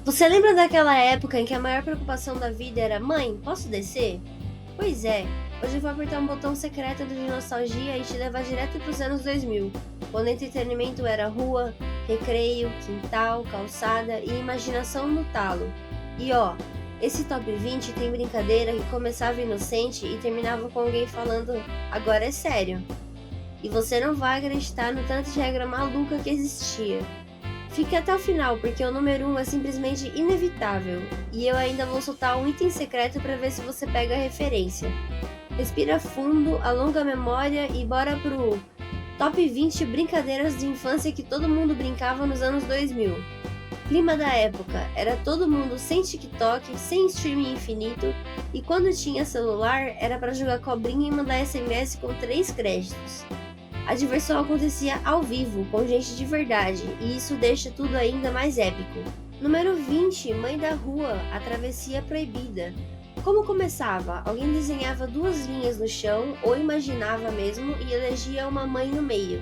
Você lembra daquela época em que a maior preocupação da vida era: mãe, posso descer? Pois é, hoje eu vou apertar um botão secreto de nostalgia e te levar direto para os anos 2000, quando entretenimento era rua, recreio, quintal, calçada e imaginação no talo. E ó, esse top 20 tem brincadeira que começava inocente e terminava com alguém falando: agora é sério. E você não vai acreditar no tanto de regra maluca que existia. Fique até o final, porque o número 1 é simplesmente inevitável, e eu ainda vou soltar um item secreto para ver se você pega a referência. Respira fundo, alonga a memória e bora pro Top 20 brincadeiras de infância que todo mundo brincava nos anos 2000. Clima da época, era todo mundo sem TikTok, sem streaming infinito, e quando tinha celular era para jogar cobrinha e mandar SMS com 3 créditos. A diversão acontecia ao vivo, com gente de verdade, e isso deixa tudo ainda mais épico. Número 20, Mãe da Rua, a travessia proibida. Como começava? Alguém desenhava 2 linhas no chão, ou imaginava mesmo, e elegia uma mãe no meio.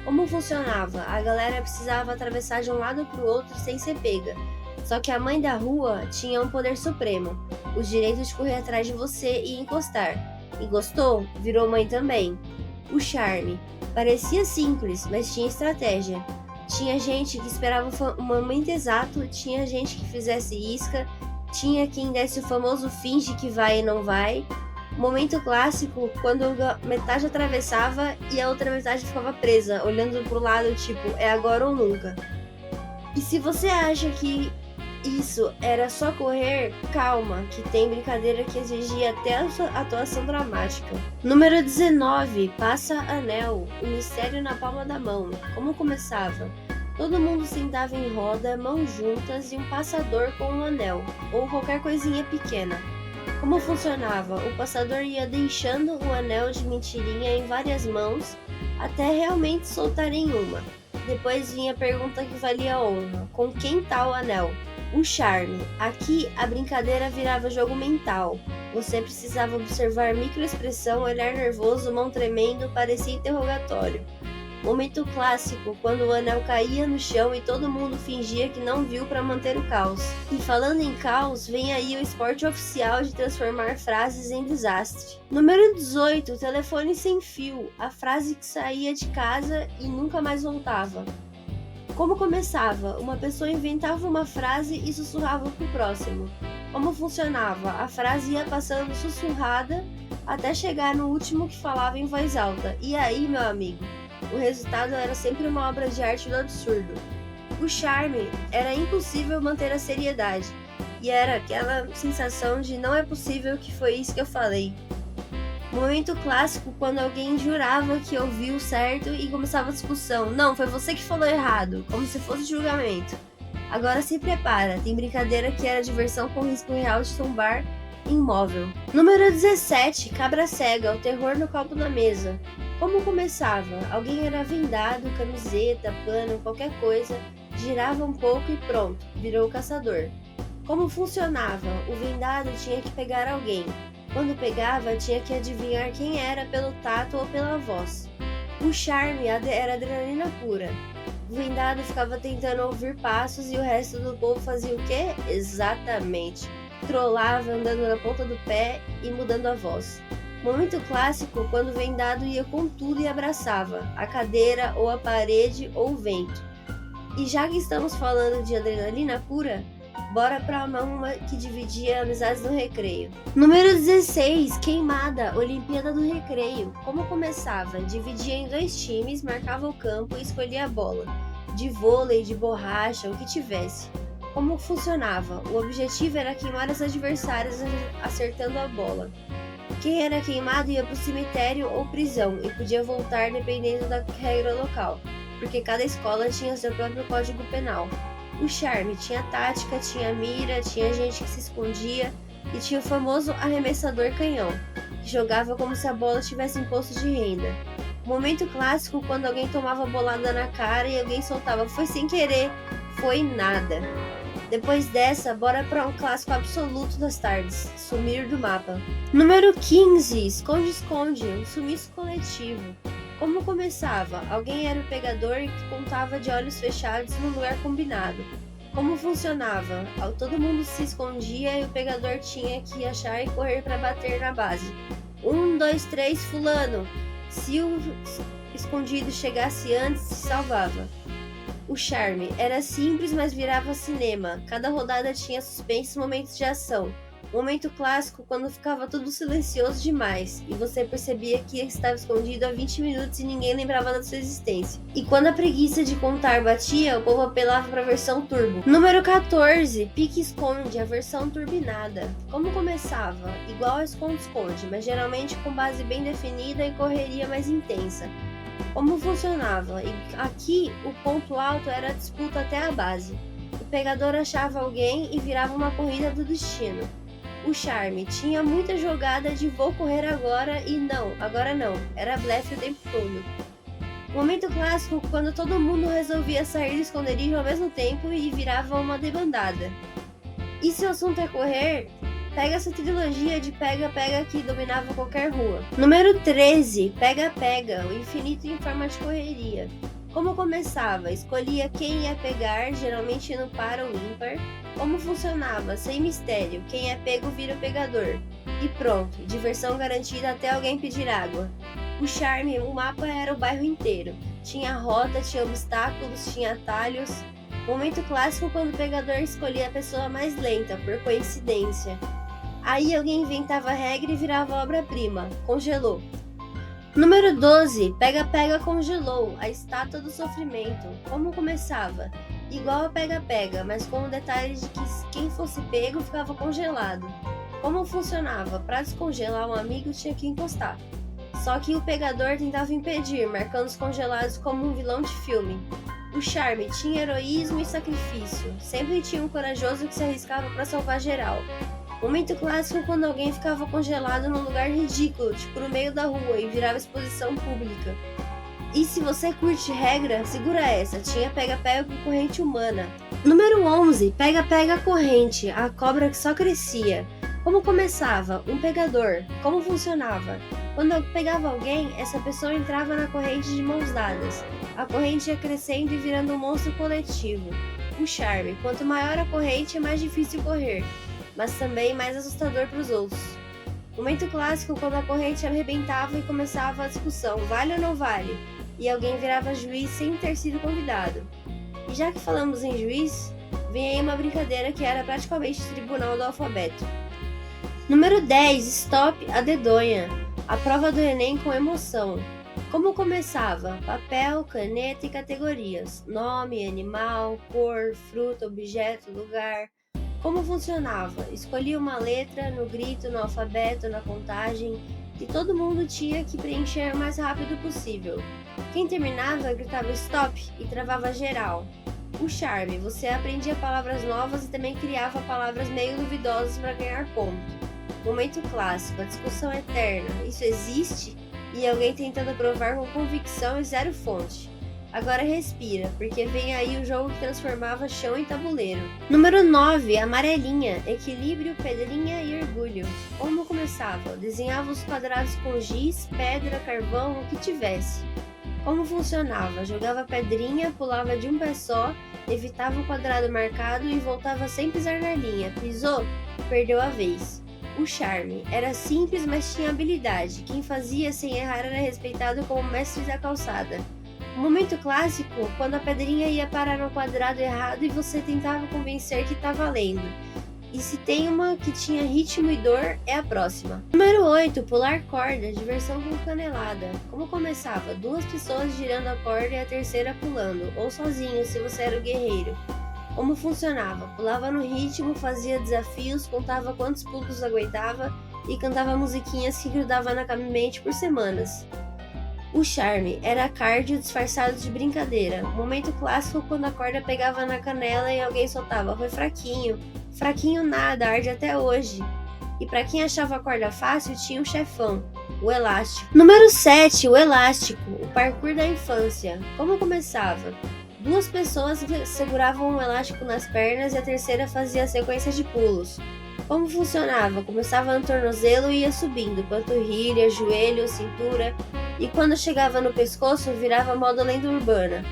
Como funcionava? A galera precisava atravessar de um lado para o outro sem ser pega. Só que a Mãe da Rua tinha um poder supremo, o direito de correr atrás de você e encostar. E gostou? Virou mãe também. O charme. Parecia simples, mas tinha estratégia. Tinha gente que esperava o momento exato, tinha gente que fizesse isca, tinha quem desse o famoso finge que vai e não vai. Momento clássico, quando metade atravessava e a outra metade ficava presa, olhando pro lado tipo, é agora ou nunca. E se você acha que isso era só correr, calma, que tem brincadeira que exigia até a sua atuação dramática. Número 19, Passa Anel, o mistério na palma da mão. Como começava? Todo mundo sentava em roda, mãos juntas e um passador com um anel, ou qualquer coisinha pequena. Como funcionava? O passador ia deixando o anel de mentirinha em várias mãos, até realmente soltar em uma. Depois vinha a pergunta que valia a honra: com quem tá o anel? O charme. Aqui a brincadeira virava jogo mental. Você precisava observar microexpressão, olhar nervoso, mão tremendo, parecia interrogatório. Momento clássico, quando o anel caía no chão e todo mundo fingia que não viu para manter o caos. E falando em caos, vem aí o esporte oficial de transformar frases em desastre. Número 18, telefone sem fio, a frase que saía de casa e nunca mais voltava. Como começava? Uma pessoa inventava uma frase e sussurrava pro próximo. Como funcionava? A frase ia passando sussurrada até chegar no último que falava em voz alta. E aí, meu amigo? O resultado era sempre uma obra de arte do absurdo. O charme era impossível manter a seriedade. E era aquela sensação de não é possível que foi isso que eu falei. Momento clássico, quando alguém jurava que ouviu certo e começava a discussão. Não, foi você que falou errado, como se fosse julgamento. Agora se prepara, tem brincadeira que era diversão com risco real de tombar imóvel. Número 17, Cabra Cega, o terror no copo na mesa. Como começava? Alguém era vendado, camiseta, pano, qualquer coisa, girava um pouco e pronto, virou o caçador. Como funcionava? O vendado tinha que pegar alguém. Quando pegava, tinha que adivinhar quem era pelo tato ou pela voz. O charme era adrenalina pura. O vendado ficava tentando ouvir passos e o resto do povo fazia o quê? Exatamente. Trollava andando na ponta do pé e mudando a voz. Momento clássico, quando o vendado ia com tudo e abraçava a cadeira ou a parede ou o vento. E já que estamos falando de adrenalina pura, bora pra uma que dividia amizades no recreio. Número 16, Queimada, Olimpíada do Recreio. Como começava? Dividia em 2 times, marcava o campo e escolhia a bola. De vôlei, de borracha, o que tivesse. Como funcionava? O objetivo era queimar os adversários acertando a bola. Quem era queimado ia pro cemitério ou prisão e podia voltar dependendo da regra local, porque cada escola tinha seu próprio código penal. O charme tinha tática, tinha mira, tinha gente que se escondia e tinha o famoso arremessador canhão, que jogava como se a bola tivesse imposto de renda. Momento clássico, quando alguém tomava bolada na cara e alguém soltava "foi sem querer", foi nada. Depois dessa, bora para um clássico absoluto das tardes, sumir do mapa. Número 15, Esconde-esconde, um sumiço coletivo. Como começava? Alguém era o pegador que contava de olhos fechados no lugar combinado. Como funcionava? Todo mundo se escondia e o pegador tinha que achar e correr para bater na base. 1, 2, 3, fulano! Se o escondido chegasse antes, se salvava. O charme era simples, mas virava cinema. Cada rodada tinha suspense e momentos de ação. Momento clássico quando ficava tudo silencioso demais e você percebia que estava escondido há 20 minutos e ninguém lembrava da sua existência. E quando a preguiça de contar batia, o povo apelava para a versão turbo. Número 14, pique-esconde, a versão turbinada. Como começava? Igual a esconde-esconde, mas geralmente com base bem definida e correria mais intensa. Como funcionava? E aqui o ponto alto era a disputa até a base. O pegador achava alguém e virava uma corrida do destino. O charme tinha muita jogada de vou correr agora e não, agora não. Era blefe o tempo todo. Momento clássico quando todo mundo resolvia sair do esconderijo ao mesmo tempo e virava uma debandada. E se o assunto é correr, pega essa trilogia de pega-pega que dominava qualquer rua. Número 13, pega-pega, o infinito em forma de correria. Como começava? Escolhia quem ia pegar, geralmente indo para o ímpar. Como funcionava? Sem mistério, quem é pego vira o pegador. E pronto, diversão garantida até alguém pedir água. O charme, o mapa era o bairro inteiro. Tinha rota, tinha obstáculos, tinha atalhos. Momento clássico quando o pegador escolhia a pessoa mais lenta, por coincidência. Aí alguém inventava a regra e virava obra-prima. Congelou. Número 12. Pega-pega congelou. A estátua do sofrimento. Como começava? Igual a pega-pega, mas com o detalhe de que quem fosse pego ficava congelado. Como funcionava? Para descongelar um amigo tinha que encostar. Só que o pegador tentava impedir, marcando os congelados como um vilão de filme. O charme tinha heroísmo e sacrifício. Sempre tinha um corajoso que se arriscava para salvar geral. Momento clássico quando alguém ficava congelado num lugar ridículo, tipo no meio da rua, e virava exposição pública. E se você curte regra, segura essa, tinha pega-pega com corrente humana. Número 11, pega-pega corrente, a cobra que só crescia. Como começava? Um pegador. Como funcionava? Quando eu pegava alguém, essa pessoa entrava na corrente de mãos dadas. A corrente ia crescendo e virando um monstro coletivo. O charme, quanto maior a corrente, é mais difícil correr, mas também mais assustador para os outros. Momento clássico quando a corrente arrebentava e começava a discussão, vale ou não vale? E alguém virava juiz sem ter sido convidado. E já que falamos em juiz, vem aí uma brincadeira que era praticamente o tribunal do alfabeto. Número 10, stop a dedonha. A prova do Enem com emoção. Como começava? Papel, caneta e categorias. Nome, animal, cor, fruta, objeto, lugar. Como funcionava? Escolhia uma letra no grito, no alfabeto, na contagem, e todo mundo tinha que preencher o mais rápido possível. Quem terminava gritava stop e travava geral. O charme, você aprendia palavras novas e também criava palavras meio duvidosas para ganhar ponto. Momento clássico, a discussão eterna, isso existe? E alguém tentando provar com convicção e zero fonte. Agora respira, porque vem aí o jogo que transformava chão em tabuleiro. Número 9, amarelinha, equilíbrio, pedrinha e orgulho. Como começava? Desenhava os quadrados com giz, pedra, carvão, o que tivesse. Como funcionava? Jogava pedrinha, pulava de um pé só, evitava o quadrado marcado e voltava sem pisar na linha. Pisou? Perdeu a vez. O charme era simples, mas tinha habilidade. Quem fazia sem errar era respeitado como mestre da calçada. O momento clássico, quando a pedrinha ia parar no quadrado errado e você tentava convencer que tá valendo. E se tem uma que tinha ritmo e dor, é a próxima. Número 8, pular corda, diversão com canelada. Como começava? 2 pessoas girando a corda e a terceira pulando, ou sozinho se você era o guerreiro. Como funcionava? Pulava no ritmo, fazia desafios, contava quantos pulos aguentava e cantava musiquinhas que grudava na mente por semanas. O charme era cardio disfarçado de brincadeira. Momento clássico quando a corda pegava na canela e alguém soltava. Foi fraquinho. Fraquinho nada, arde até hoje. E para quem achava a corda fácil, tinha um chefão, o elástico. Número 7, o elástico, o parkour da infância. Como começava? 2 pessoas seguravam um elástico nas pernas e a terceira fazia a sequência de pulos. Como funcionava? Começava no tornozelo e ia subindo, panturrilha, joelho, cintura, e quando chegava no pescoço virava modo lenda urbana.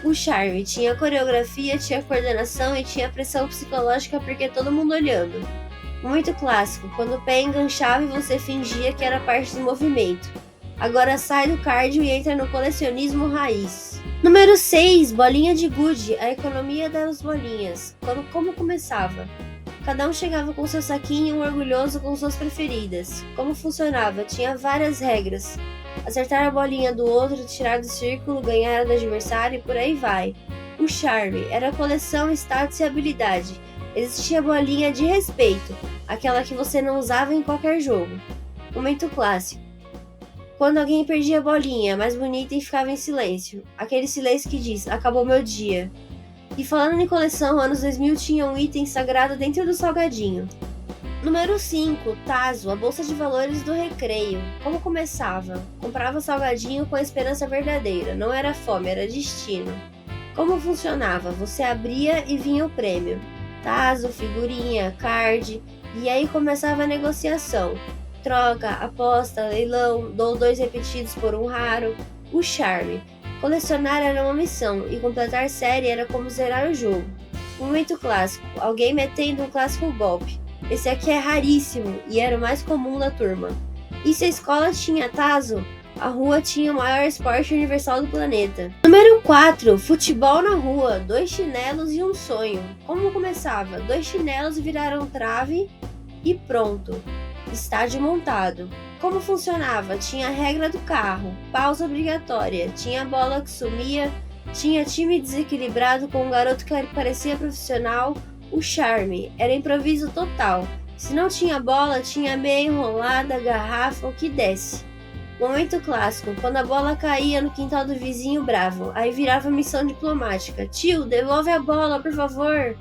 O charme tinha coreografia, tinha coordenação e tinha pressão psicológica porque todo mundo olhando. Muito clássico, quando o pé enganchava e você fingia que era parte do movimento. Agora sai do cardio e entra no colecionismo raiz. Número 6, bolinha de gude, a economia das bolinhas. Como começava? Cada um chegava com seu saquinho, um orgulhoso com suas preferidas. Como funcionava? Tinha várias regras. Acertar a bolinha do outro, tirar do círculo, ganhar a do adversário e por aí vai. O charme era coleção, status e habilidade. Existia bolinha de respeito, aquela que você não usava em qualquer jogo. Momento clássico. Quando alguém perdia a bolinha mais bonita e ficava em silêncio. Aquele silêncio que diz, acabou meu dia. E falando em coleção, anos 2000 tinha um item sagrado dentro do salgadinho. Número 5, Tazo, a bolsa de valores do recreio. Como começava? Comprava salgadinho com a esperança verdadeira, não era fome, era destino. Como funcionava? Você abria e vinha o prêmio. Tazo, figurinha, card, e aí começava a negociação. Troca, aposta, leilão, dou 2 repetidos por um raro. O charme. Colecionar era uma missão e completar série era como zerar o jogo. Momento clássico, alguém metendo um clássico golpe. Esse aqui é raríssimo e era o mais comum da turma. E se a escola tinha tazo, a rua tinha o maior esporte universal do planeta. Número 4, futebol na rua, 2 chinelos e um sonho. Como começava? 2 chinelos viraram trave e pronto. Estádio montado. Como funcionava? Tinha a regra do carro, pausa obrigatória, tinha a bola que sumia, tinha time desequilibrado com um garoto que parecia profissional, o charme, era improviso total. Se não tinha bola, tinha meia enrolada, garrafa, o que desse. Momento clássico, quando a bola caía no quintal do vizinho bravo, aí virava missão diplomática. Tio, devolve a bola, por favor.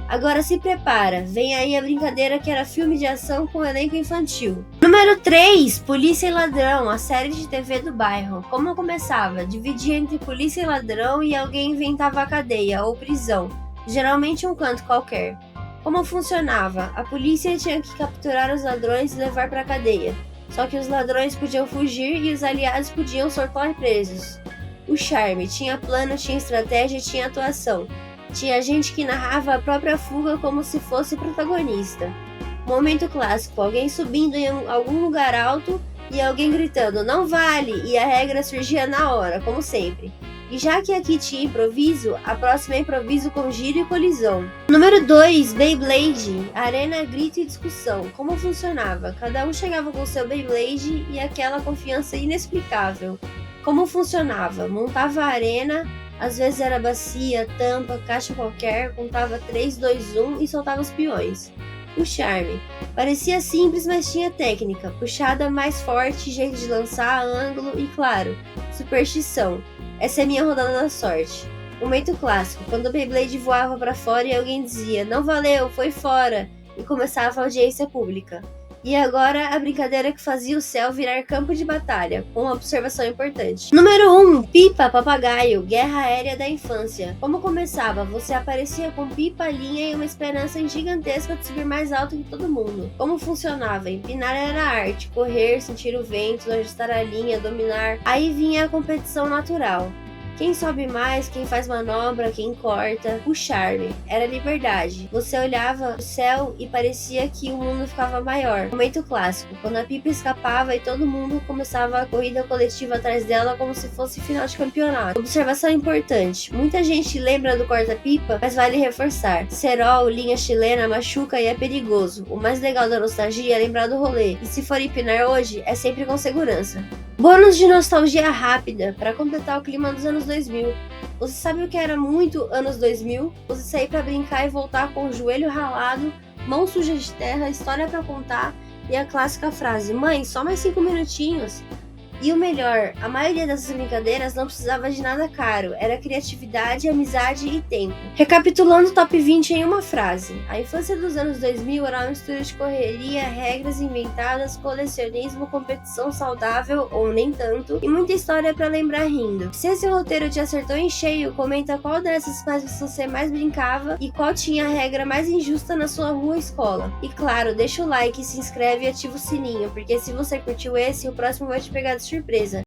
Agora se prepara, vem aí a brincadeira que era filme de ação com elenco infantil. Número 3, Polícia e Ladrão, a série de TV do bairro. Como começava? Dividia entre polícia e ladrão e alguém inventava a cadeia ou prisão, geralmente um canto qualquer. Como funcionava? A polícia tinha que capturar os ladrões e levar para a cadeia. Só que os ladrões podiam fugir e os aliados podiam soltar presos. O charme, tinha plano, tinha estratégia e tinha atuação. Tinha gente que narrava a própria fuga como se fosse protagonista. Momento clássico, alguém subindo em algum lugar alto e alguém gritando, não vale, e a regra surgia na hora, como sempre. E já que aqui tinha improviso, a próxima é improviso com giro e colisão. Número 2, Beyblade, arena, grito e discussão. Como funcionava? Cada um chegava com seu Beyblade e aquela confiança inexplicável. Como funcionava? Montava a arena, às vezes era bacia, tampa, caixa qualquer, contava 3, 2, 1 e soltava os peões. O charme. Parecia simples, mas tinha técnica, puxada mais forte, jeito de lançar, ângulo e, claro, superstição. Essa é minha rodada da sorte. Momento clássico, quando o Beyblade voava para fora e alguém dizia, não valeu, foi fora, e começava a audiência pública. E agora a brincadeira que fazia o céu virar campo de batalha, com uma observação importante. Número 1, pipa, papagaio, guerra aérea da infância. Como começava? Você aparecia com pipa, linha e uma esperança gigantesca de subir mais alto que todo mundo. Como funcionava? Empinar era arte, correr, sentir o vento, ajustar a linha, dominar. Aí vinha a competição natural. Quem sobe mais, quem faz manobra, quem corta. O charme era liberdade. Você olhava o céu e parecia que o mundo ficava maior. Momento clássico, quando a pipa escapava e todo mundo começava a corrida coletiva atrás dela como se fosse final de campeonato. Observação importante, muita gente lembra do corta-pipa, mas vale reforçar. Cerol, linha chilena, machuca e é perigoso. O mais legal da nostalgia é lembrar do rolê. E se for empinar hoje, é sempre com segurança. Bônus de nostalgia rápida, para completar o clima dos anos 2000. Você sabe o que era muito anos 2000? Você sair para brincar e voltar com o joelho ralado, mão suja de terra, história para contar e a clássica frase, mãe, só mais 5 minutinhos. E o melhor, a maioria dessas brincadeiras não precisava de nada caro, era criatividade, amizade e tempo. Recapitulando o top 20 em uma frase, a infância dos anos 2000 era uma mistura de correria, regras inventadas, colecionismo, competição saudável ou nem tanto, e muita história pra lembrar rindo. Se esse roteiro te acertou em cheio, comenta qual dessas frases você mais brincava e qual tinha a regra mais injusta na sua rua ou escola. E claro, deixa o like, se inscreve e ativa o sininho, porque se você curtiu esse, o próximo vai te pegar de surpresa.